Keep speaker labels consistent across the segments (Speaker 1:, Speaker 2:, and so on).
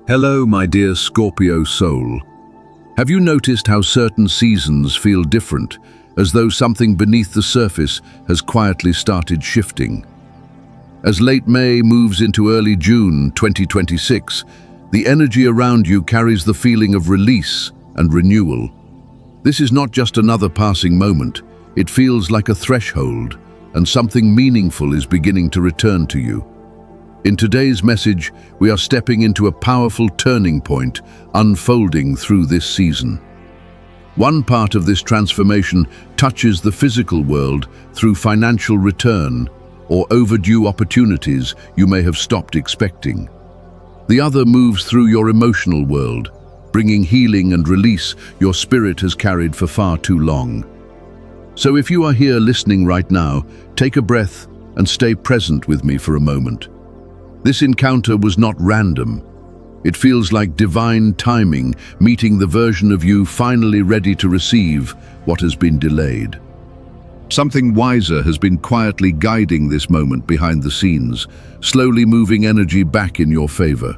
Speaker 1: Hello, my dear Scorpio soul. Have you noticed how certain seasons feel different, as though something beneath the surface has quietly started shifting? As late May moves into early June 2026, the energy around you carries the feeling of release and renewal. This is not just another passing moment, it feels like a threshold, and something meaningful is beginning to return to you. In today's message, we are stepping into a powerful turning point unfolding through this season. One part of this transformation touches the physical world through financial return or overdue opportunities you may have stopped expecting. The other moves through your emotional world, bringing healing and release your spirit has carried for far too long. So if you are here listening right now, take a breath and stay present with me for a moment. This encounter was not random. It feels like divine timing, meeting the version of you finally ready to receive what has been delayed. Something wiser has been quietly guiding this moment behind the scenes, slowly moving energy back in your favor.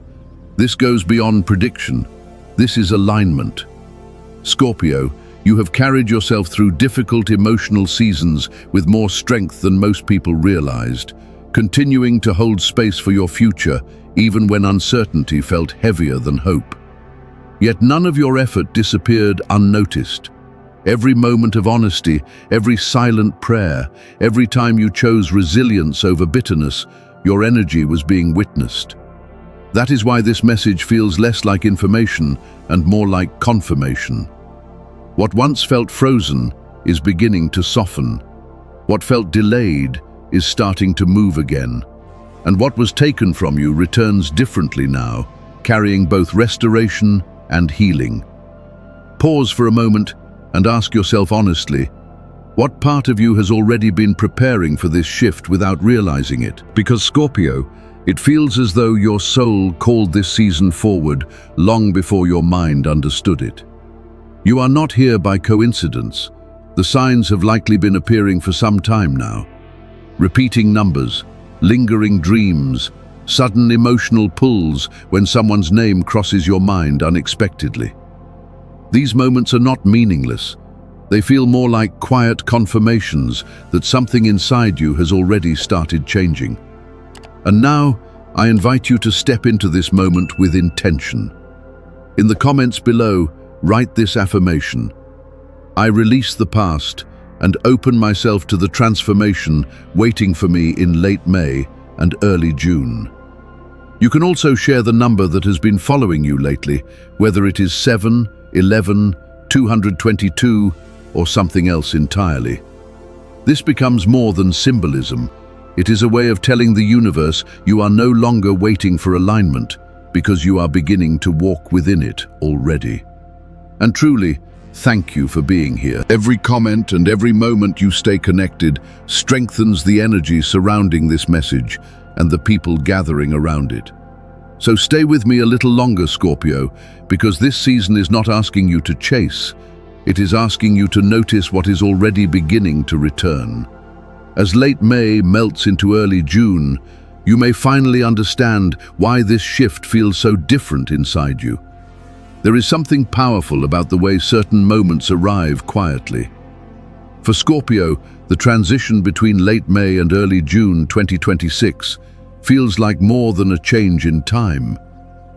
Speaker 1: This goes beyond prediction. This is alignment. Scorpio, you have carried yourself through difficult emotional seasons with more strength than most people realized, continuing to hold space for your future even when uncertainty felt heavier than hope. Yet none of your effort disappeared unnoticed. Every moment of honesty, every silent prayer, every time you chose resilience over bitterness, your energy was being witnessed. That is why this message feels less like information and more like confirmation. What once felt frozen is beginning to soften. What felt delayed is starting to move again. And what was taken from you returns differently now, carrying both restoration and healing. Pause for a moment and ask yourself honestly, what part of you has already been preparing for this shift without realizing it? Because Scorpio, it feels as though your soul called this season forward long before your mind understood it. You are not here by coincidence. The signs have likely been appearing for some time now. Repeating numbers, lingering dreams, sudden emotional pulls when someone's name crosses your mind unexpectedly. These moments are not meaningless. They feel more like quiet confirmations that something inside you has already started changing. And now, I invite you to step into this moment with intention. In the comments below, write this affirmation: I release the past and open myself to the transformation waiting for me in late May and early June. You can also share the number that has been following you lately, whether it is 7, 11, 222, or something else entirely. This becomes more than symbolism. It is a way of telling the universe you are no longer waiting for alignment, because you are beginning to walk within it already. And truly, thank you for being here. Every comment and every moment you stay connected strengthens the energy surrounding this message and the people gathering around it. So stay with me a little longer, Scorpio, because this season is not asking you to chase. It is asking you to notice what is already beginning to return. As late May melts into early June, you may finally understand why this shift feels so different inside you. There is something powerful about the way certain moments arrive quietly. For Scorpio, the transition between late May and early June 2026 feels like more than a change in time.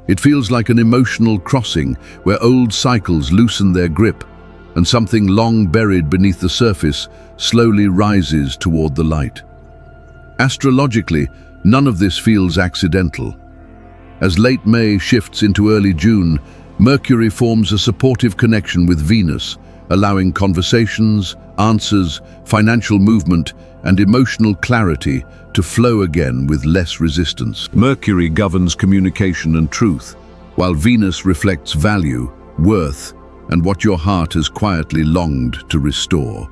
Speaker 1: It feels like an emotional crossing where old cycles loosen their grip and something long buried beneath the surface slowly rises toward the light. Astrologically, none of this feels accidental. As late May shifts into early June, Mercury forms a supportive connection with Venus, allowing conversations, answers, financial movement, and emotional clarity to flow again with less resistance. Mercury governs communication and truth, while Venus reflects value, worth, and what your heart has quietly longed to restore.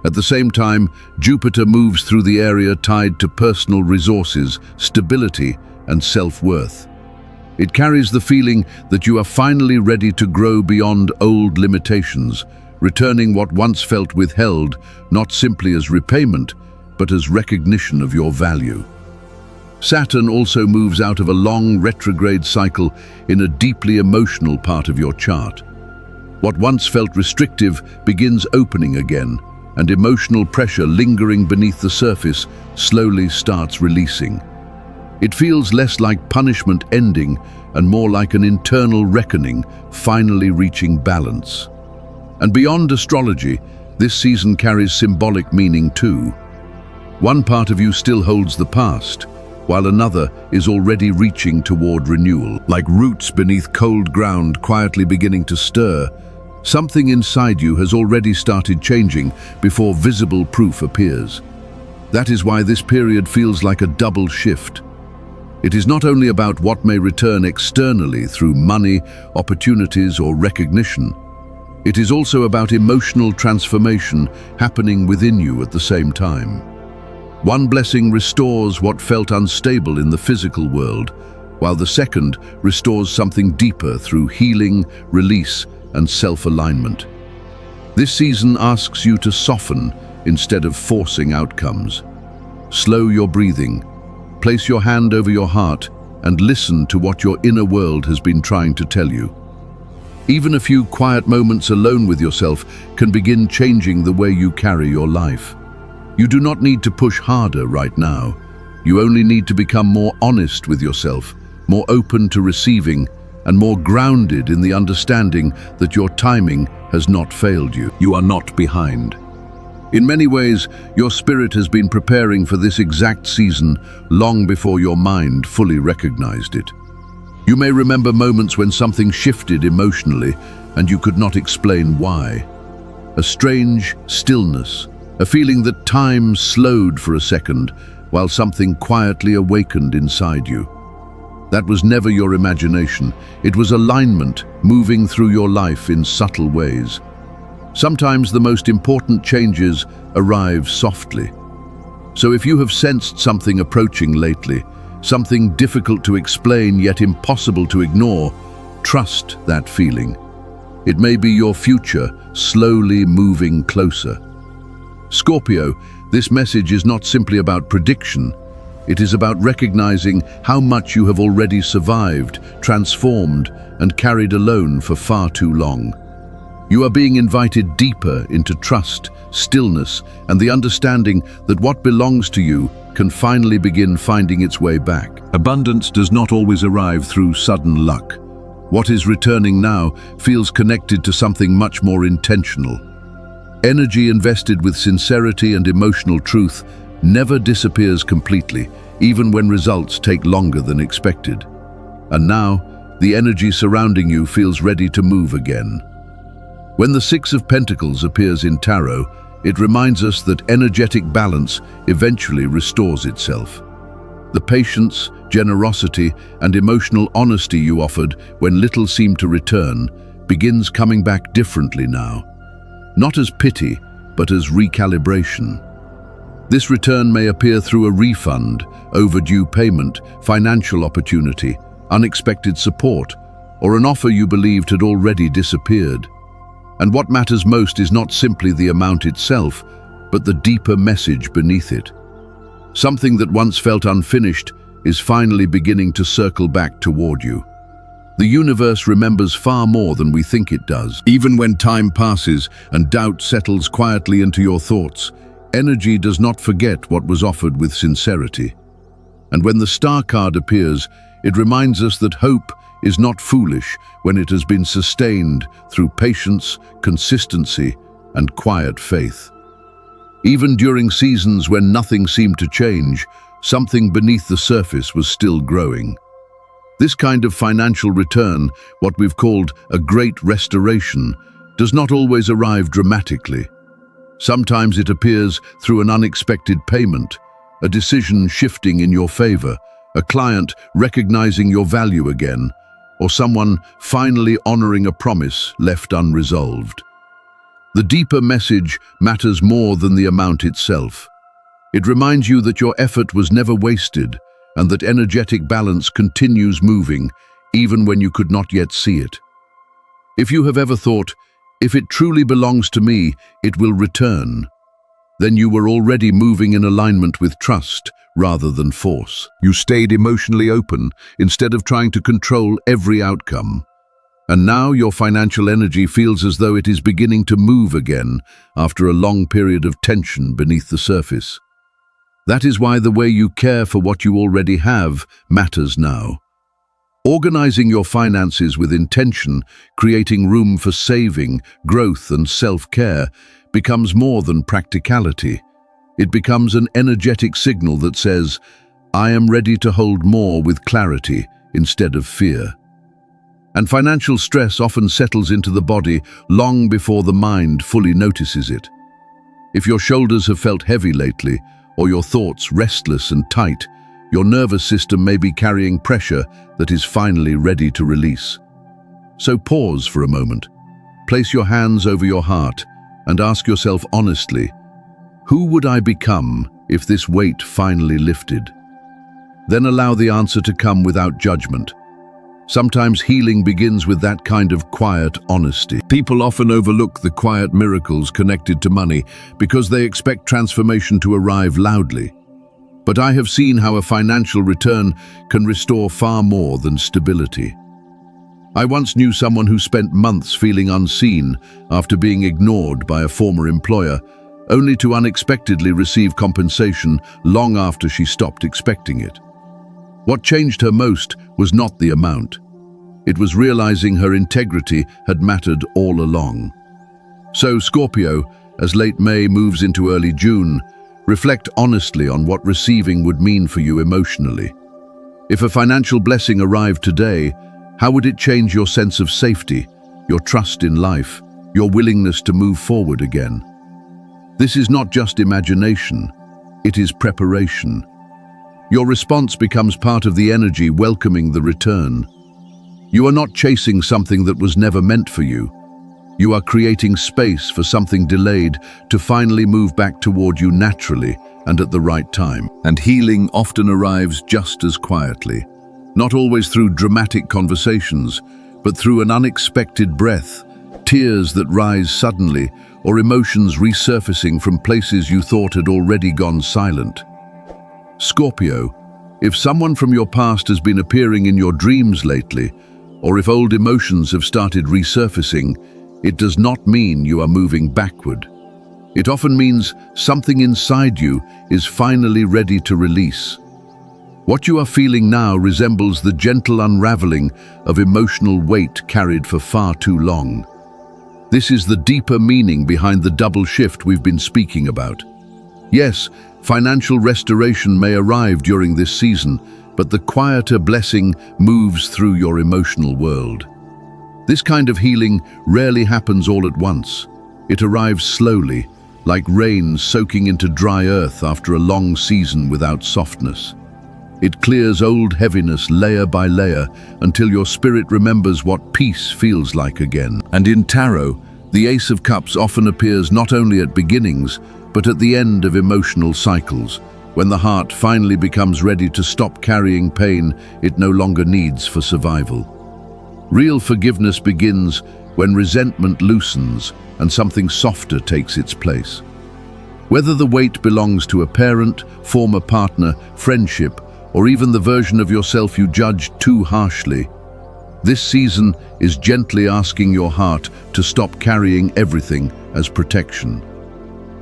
Speaker 1: At the same time, Jupiter moves through the area tied to personal resources, stability, and self-worth. It carries the feeling that you are finally ready to grow beyond old limitations, returning what once felt withheld, not simply as repayment, but as recognition of your value. Saturn also moves out of a long retrograde cycle in a deeply emotional part of your chart. What once felt restrictive begins opening again, and emotional pressure lingering beneath the surface slowly starts releasing. It feels less like punishment ending and more like an internal reckoning finally reaching balance. And beyond astrology, this season carries symbolic meaning too. One part of you still holds the past, while another is already reaching toward renewal. Like roots beneath cold ground quietly beginning to stir, something inside you has already started changing before visible proof appears. That is why this period feels like a double shift. It is not only about what may return externally through money, opportunities, or recognition. It is also about emotional transformation happening within you at the same time. One blessing restores what felt unstable in the physical world, while the second restores something deeper through healing, release, and self-alignment. This season asks you to soften instead of forcing outcomes. Slow your breathing, place your hand over your heart, and listen to what your inner world has been trying to tell you. Even a few quiet moments alone with yourself can begin changing the way you carry your life. You do not need to push harder right now. You only need to become more honest with yourself, more open to receiving, and more grounded in the understanding that your timing has not failed you. You are not behind. In many ways, your spirit has been preparing for this exact season long before your mind fully recognized it. You may remember moments when something shifted emotionally and you could not explain why. A strange stillness, a feeling that time slowed for a second while something quietly awakened inside you. That was never your imagination. It was alignment moving through your life in subtle ways. Sometimes the most important changes arrive softly. So if you have sensed something approaching lately, something difficult to explain yet impossible to ignore, trust that feeling. It may be your future slowly moving closer. Scorpio, this message is not simply about prediction. It is about recognizing how much you have already survived, transformed, and carried alone for far too long. You are being invited deeper into trust, stillness, and the understanding that what belongs to you can finally begin finding its way back. Abundance does not always arrive through sudden luck. What is returning now feels connected to something much more intentional. Energy invested with sincerity and emotional truth never disappears completely, even when results take longer than expected. And now, the energy surrounding you feels ready to move again. When the Six of Pentacles appears in tarot, it reminds us that energetic balance eventually restores itself. The patience, generosity, and emotional honesty you offered when little seemed to return begins coming back differently now. Not as pity, but as recalibration. This return may appear through a refund, overdue payment, financial opportunity, unexpected support, or an offer you believed had already disappeared. And what matters most is not simply the amount itself, but the deeper message beneath it. Something that once felt unfinished is finally beginning to circle back toward you. The universe remembers far more than we think it does. Even when time passes and doubt settles quietly into your thoughts, energy does not forget what was offered with sincerity. And when the star card appears, it reminds us that hope is not foolish when it has been sustained through patience, consistency, and quiet faith. Even during seasons when nothing seemed to change, something beneath the surface was still growing. This kind of financial return, what we've called a great restoration, does not always arrive dramatically. Sometimes it appears through an unexpected payment, a decision shifting in your favor, a client recognizing your value again, or someone finally honoring a promise left unresolved. The deeper message matters more than the amount itself. It reminds you that your effort was never wasted and that energetic balance continues moving even when you could not yet see it. If you have ever thought, if it truly belongs to me, it will return, then you were already moving in alignment with trust, rather than force. You stayed emotionally open instead of trying to control every outcome. And now your financial energy feels as though it is beginning to move again after a long period of tension beneath the surface. That is why the way you care for what you already have matters now. Organizing your finances with intention, creating room for saving, growth and self-care becomes more than practicality. It becomes an energetic signal that says, I am ready to hold more with clarity instead of fear. And financial stress often settles into the body long before the mind fully notices it. If your shoulders have felt heavy lately, or your thoughts restless and tight, your nervous system may be carrying pressure that is finally ready to release. So pause for a moment, place your hands over your heart, and ask yourself honestly, who would I become if this weight finally lifted? Then allow the answer to come without judgment. Sometimes healing begins with that kind of quiet honesty. People often overlook the quiet miracles connected to money because they expect transformation to arrive loudly. But I have seen how a financial return can restore far more than stability. I once knew someone who spent months feeling unseen after being ignored by a former employer, only to unexpectedly receive compensation long after she stopped expecting it. What changed her most was not the amount. It was realizing her integrity had mattered all along. So, Scorpio, as late May moves into early June, reflect honestly on what receiving would mean for you emotionally. If a financial blessing arrived today, how would it change your sense of safety, your trust in life, your willingness to move forward again? This is not just imagination, it is preparation. Your response becomes part of the energy welcoming the return. You are not chasing something that was never meant for you. You are creating space for something delayed to finally move back toward you naturally and at the right time. And healing often arrives just as quietly, not always through dramatic conversations, but through an unexpected breath, tears that rise suddenly, or emotions resurfacing from places you thought had already gone silent. Scorpio, if someone from your past has been appearing in your dreams lately, or if old emotions have started resurfacing, it does not mean you are moving backward. It often means something inside you is finally ready to release. What you are feeling now resembles the gentle unraveling of emotional weight carried for far too long. This is the deeper meaning behind the double shift we've been speaking about. Yes, financial restoration may arrive during this season, but the quieter blessing moves through your emotional world. This kind of healing rarely happens all at once. It arrives slowly, like rain soaking into dry earth after a long season without softness. It clears old heaviness layer by layer until your spirit remembers what peace feels like again. And in tarot, the Ace of Cups often appears not only at beginnings, but at the end of emotional cycles, when the heart finally becomes ready to stop carrying pain it no longer needs for survival. Real forgiveness begins when resentment loosens and something softer takes its place. Whether the weight belongs to a parent, former partner, friendship, or even the version of yourself you judged too harshly, this season is gently asking your heart to stop carrying everything as protection.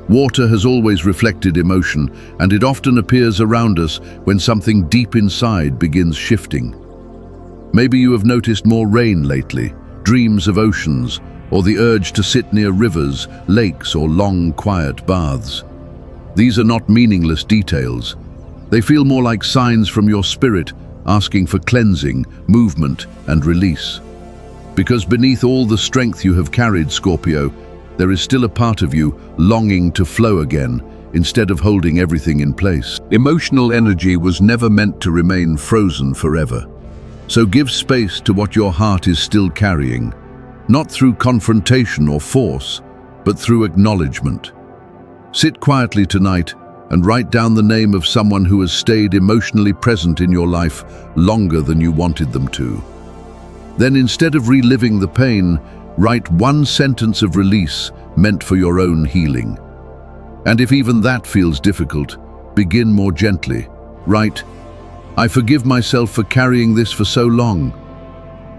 Speaker 1: Water has always reflected emotion, and it often appears around us when something deep inside begins shifting. Maybe you have noticed more rain lately, dreams of oceans, or the urge to sit near rivers, lakes, or long, quiet baths. These are not meaningless details. They feel more like signs from your spirit asking for cleansing, movement, and release. Because beneath all the strength you have carried, Scorpio, there is still a part of you longing to flow again instead of holding everything in place. Emotional energy was never meant to remain frozen forever. So give space to what your heart is still carrying, not through confrontation or force, but through acknowledgement. Sit quietly tonight and write down the name of someone who has stayed emotionally present in your life longer than you wanted them to. Then, instead of reliving the pain, write one sentence of release meant for your own healing. And if even that feels difficult, begin more gently. Write, "I forgive myself for carrying this for so long."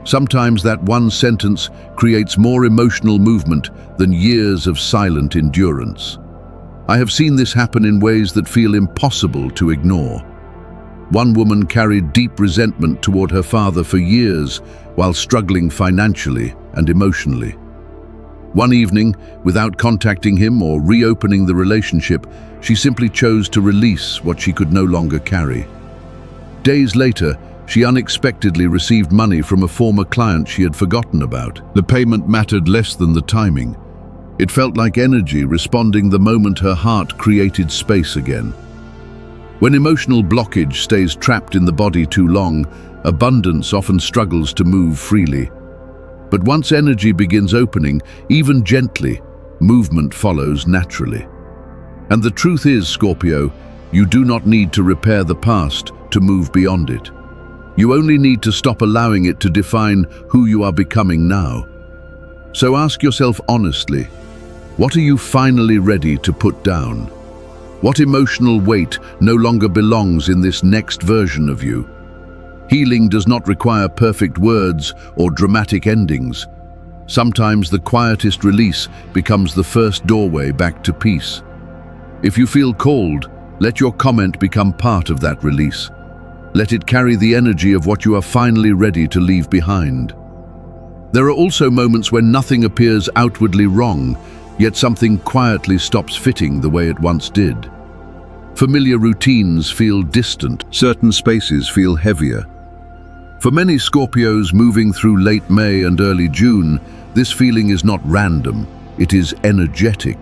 Speaker 1: Sometimes that one sentence creates more emotional movement than years of silent endurance. I have seen this happen in ways that feel impossible to ignore. One woman carried deep resentment toward her father for years while struggling financially and emotionally. One evening, without contacting him or reopening the relationship, she simply chose to release what she could no longer carry. Days later, she unexpectedly received money from a former client she had forgotten about. The payment mattered less than the timing. It felt like energy responding the moment her heart created space again. When emotional blockage stays trapped in the body too long, abundance often struggles to move freely. But once energy begins opening, even gently, movement follows naturally. And the truth is, Scorpio, you do not need to repair the past to move beyond it. You only need to stop allowing it to define who you are becoming now. So ask yourself honestly, what are you finally ready to put down? What emotional weight no longer belongs in this next version of you? Healing does not require perfect words or dramatic endings. Sometimes the quietest release becomes the first doorway back to peace. If you feel called, let your comment become part of that release. Let it carry the energy of what you are finally ready to leave behind. There are also moments when nothing appears outwardly wrong, yet something quietly stops fitting the way it once did. Familiar routines feel distant, certain spaces feel heavier. For many Scorpios moving through late May and early June, this feeling is not random, it is energetic.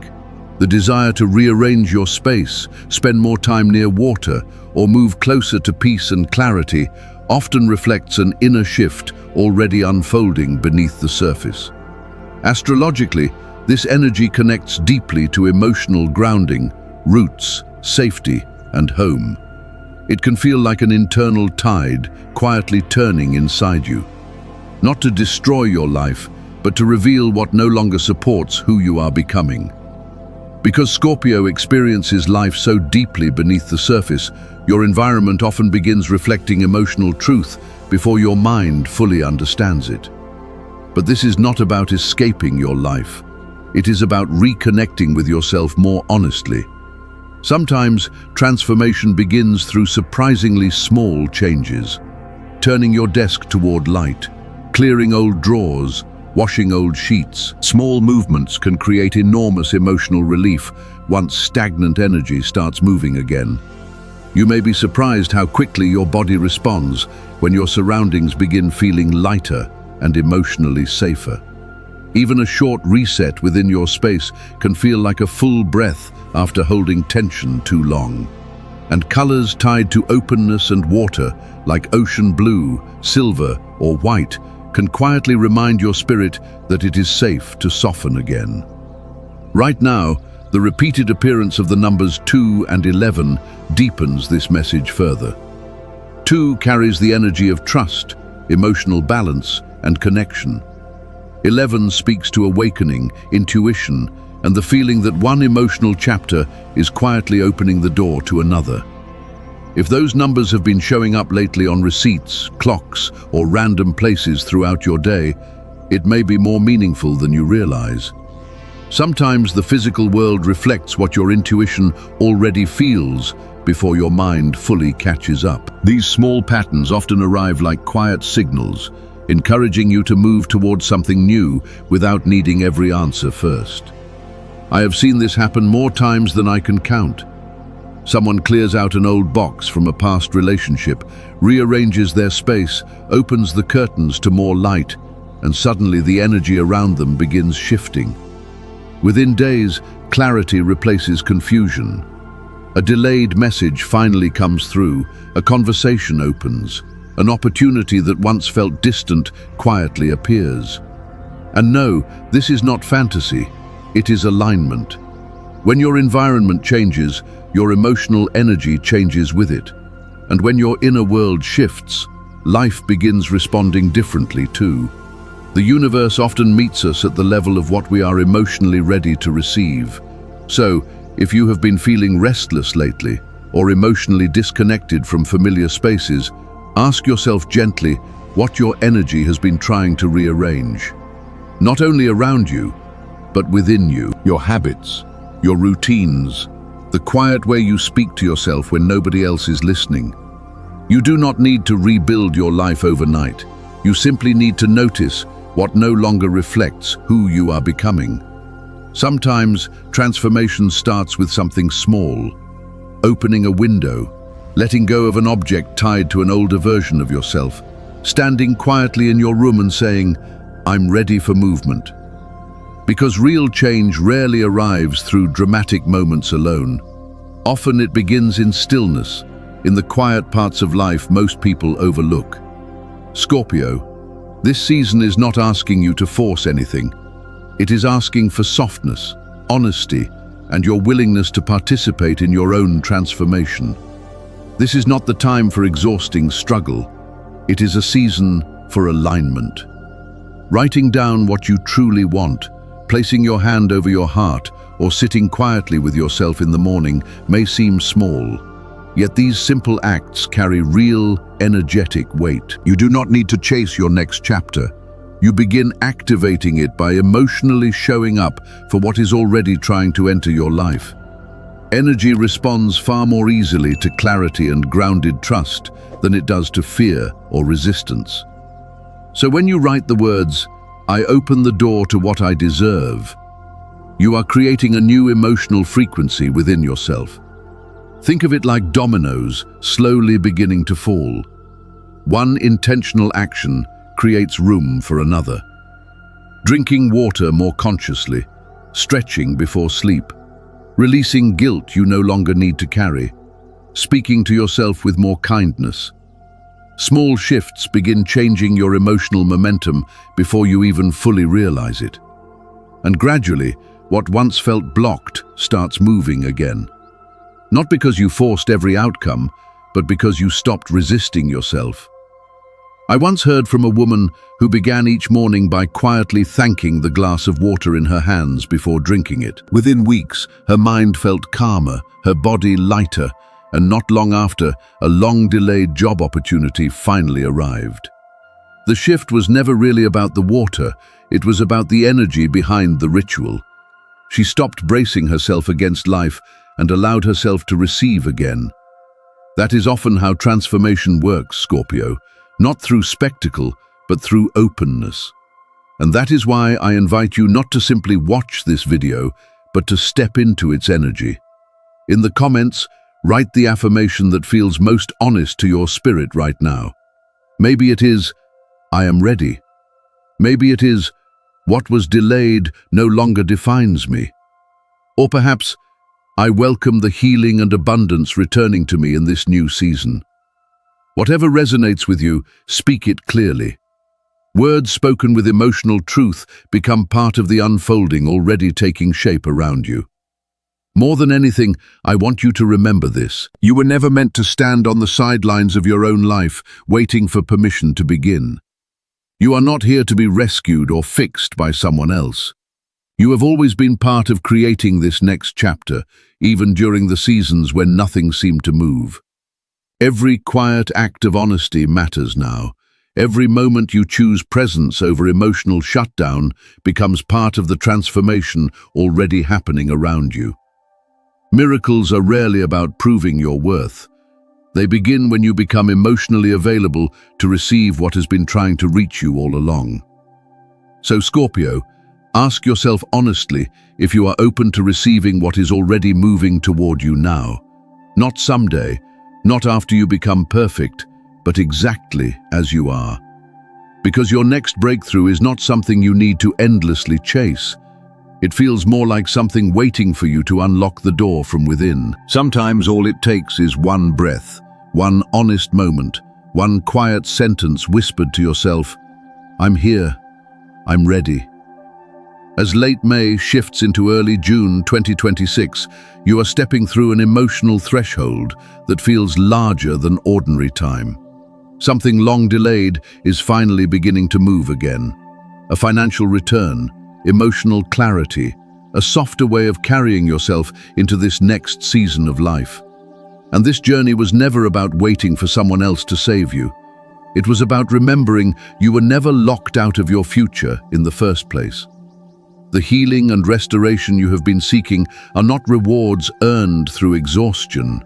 Speaker 1: The desire to rearrange your space, spend more time near water, or move closer to peace and clarity often reflects an inner shift already unfolding beneath the surface. Astrologically, this energy connects deeply to emotional grounding, roots, safety, and home. It can feel like an internal tide quietly turning inside you. Not to destroy your life, but to reveal what no longer supports who you are becoming. Because Scorpio experiences life so deeply beneath the surface, your environment often begins reflecting emotional truth before your mind fully understands it. But this is not about escaping your life. It is about reconnecting with yourself more honestly. Sometimes transformation begins through surprisingly small changes. Turning your desk toward light, clearing old drawers, washing old sheets. Small movements can create enormous emotional relief once stagnant energy starts moving again. You may be surprised how quickly your body responds when your surroundings begin feeling lighter and emotionally safer. Even a short reset within your space can feel like a full breath after holding tension too long. And colors tied to openness and water, like ocean blue, silver, or white, can quietly remind your spirit that it is safe to soften again. Right now, the repeated appearance of the numbers 2 and 11 deepens this message further. 2 carries the energy of trust, emotional balance, and connection. 11 speaks to awakening, intuition, and the feeling that one emotional chapter is quietly opening the door to another. If those numbers have been showing up lately on receipts, clocks, or random places throughout your day, it may be more meaningful than you realize. Sometimes the physical world reflects what your intuition already feels before your mind fully catches up. These small patterns often arrive like quiet signals, encouraging you to move towards something new without needing every answer first. I have seen this happen more times than I can count. Someone clears out an old box from a past relationship, rearranges their space, opens the curtains to more light, and suddenly the energy around them begins shifting. Within days, clarity replaces confusion. A delayed message finally comes through, a conversation opens, an opportunity that once felt distant quietly appears. And no, this is not fantasy, it is alignment. When your environment changes, your emotional energy changes with it. And when your inner world shifts, life begins responding differently too. The universe often meets us at the level of what we are emotionally ready to receive. So, if you have been feeling restless lately, or emotionally disconnected from familiar spaces, ask yourself gently what your energy has been trying to rearrange. Not only around you, but within you. Your habits, your routines, the quiet way you speak to yourself when nobody else is listening. You do not need to rebuild your life overnight. You simply need to notice what no longer reflects who you are becoming. Sometimes transformation starts with something small. Opening a window, letting go of an object tied to an older version of yourself, standing quietly in your room and saying, "I'm ready for movement." Because real change rarely arrives through dramatic moments alone. Often it begins in stillness, in the quiet parts of life most people overlook. Scorpio, this season is not asking you to force anything. It is asking for softness, honesty, and your willingness to participate in your own transformation. This is not the time for exhausting struggle. It is a season for alignment. Writing down what you truly want, placing your hand over your heart, or sitting quietly with yourself in the morning may seem small. Yet these simple acts carry real, energetic weight. You do not need to chase your next chapter. You begin activating it by emotionally showing up for what is already trying to enter your life. Energy responds far more easily to clarity and grounded trust than it does to fear or resistance. So when you write the words, "I open the door to what I deserve," you are creating a new emotional frequency within yourself. Think of it like dominoes slowly beginning to fall. One intentional action creates room for another. Drinking water more consciously, stretching before sleep, releasing guilt you no longer need to carry, speaking to yourself with more kindness. Small shifts begin changing your emotional momentum before you even fully realize it. And gradually, what once felt blocked starts moving again. Not because you forced every outcome, but because you stopped resisting yourself. I once heard from a woman who began each morning by quietly thanking the glass of water in her hands before drinking it. Within weeks, her mind felt calmer, her body lighter, and not long after, a long-delayed job opportunity finally arrived. The shift was never really about the water, it was about the energy behind the ritual. She stopped bracing herself against life and allowed herself to receive again. That is often how transformation works, Scorpio, not through spectacle, but through openness. And that is why I invite you not to simply watch this video, but to step into its energy. In the comments, write the affirmation that feels most honest to your spirit right now. Maybe it is, "I am ready." Maybe it is, "What was delayed no longer defines me." Or perhaps, "I welcome the healing and abundance returning to me in this new season." Whatever resonates with you, speak it clearly. Words spoken with emotional truth become part of the unfolding already taking shape around you. More than anything, I want you to remember this. You were never meant to stand on the sidelines of your own life, waiting for permission to begin. You are not here to be rescued or fixed by someone else. You have always been part of creating this next chapter, even during the seasons when nothing seemed to move. Every quiet act of honesty matters now. Every moment you choose presence over emotional shutdown becomes part of the transformation already happening around you. Miracles are rarely about proving your worth. They begin when you become emotionally available to receive what has been trying to reach you all along. So Scorpio, ask yourself honestly if you are open to receiving what is already moving toward you now. Not someday, not after you become perfect, but exactly as you are. Because your next breakthrough is not something you need to endlessly chase. It feels more like something waiting for you to unlock the door from within. Sometimes all it takes is one breath, one honest moment, one quiet sentence whispered to yourself, "I'm here, I'm ready." As late May shifts into early June 2026, you are stepping through an emotional threshold that feels larger than ordinary time. Something long delayed is finally beginning to move again. A financial return, emotional clarity, a softer way of carrying yourself into this next season of life. And this journey was never about waiting for someone else to save you. It was about remembering you were never locked out of your future in the first place. The healing and restoration you have been seeking are not rewards earned through exhaustion.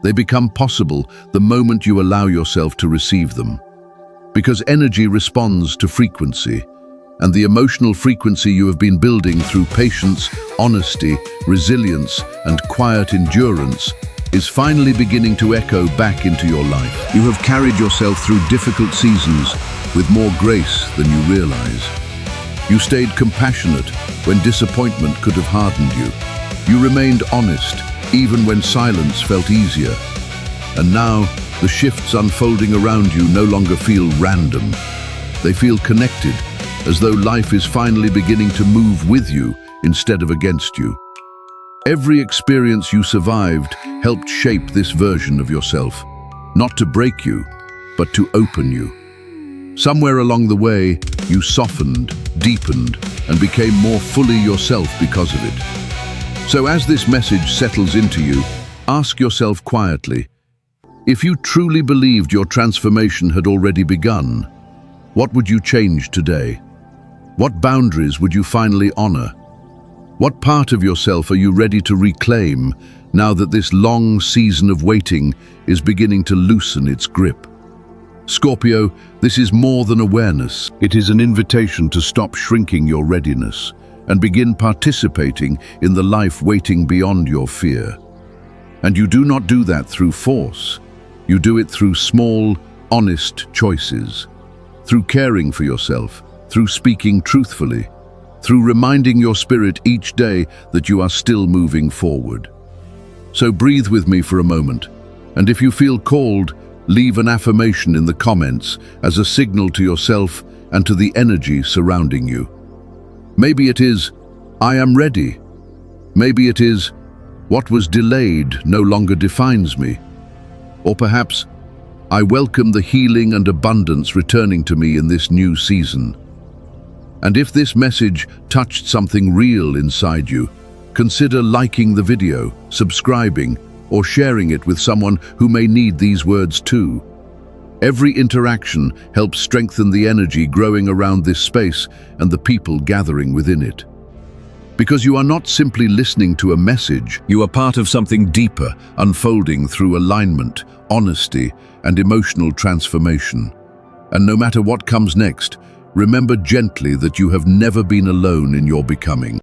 Speaker 1: They become possible the moment you allow yourself to receive them. Because energy responds to frequency, and the emotional frequency you have been building through patience, honesty, resilience, and quiet endurance is finally beginning to echo back into your life. You have carried yourself through difficult seasons with more grace than you realize. You stayed compassionate when disappointment could have hardened you. You remained honest even when silence felt easier. And now, the shifts unfolding around you no longer feel random. They feel connected, as though life is finally beginning to move with you instead of against you. Every experience you survived helped shape this version of yourself, not to break you, but to open you. Somewhere along the way, you softened, deepened, and became more fully yourself because of it. So as this message settles into you, ask yourself quietly, if you truly believed your transformation had already begun, what would you change today? What boundaries would you finally honor? What part of yourself are you ready to reclaim now that this long season of waiting is beginning to loosen its grip? Scorpio, this is more than awareness. It is an invitation to stop shrinking your readiness and begin participating in the life waiting beyond your fear. And you do not do that through force. You do it through small, honest choices, through caring for yourself, through speaking truthfully, through reminding your spirit each day that you are still moving forward. So breathe with me for a moment, and if you feel called, leave an affirmation in the comments as a signal to yourself and to the energy surrounding you. Maybe it is, I am ready. Maybe it is, what was delayed no longer defines me. Or perhaps, I welcome the healing and abundance returning to me in this new season. And if this message touched something real inside you, consider liking the video, subscribing, or sharing it with someone who may need these words too. Every interaction helps strengthen the energy growing around this space and the people gathering within it. Because you are not simply listening to a message, you are part of something deeper, unfolding through alignment, honesty, and emotional transformation. And no matter what comes next, remember gently that you have never been alone in your becoming.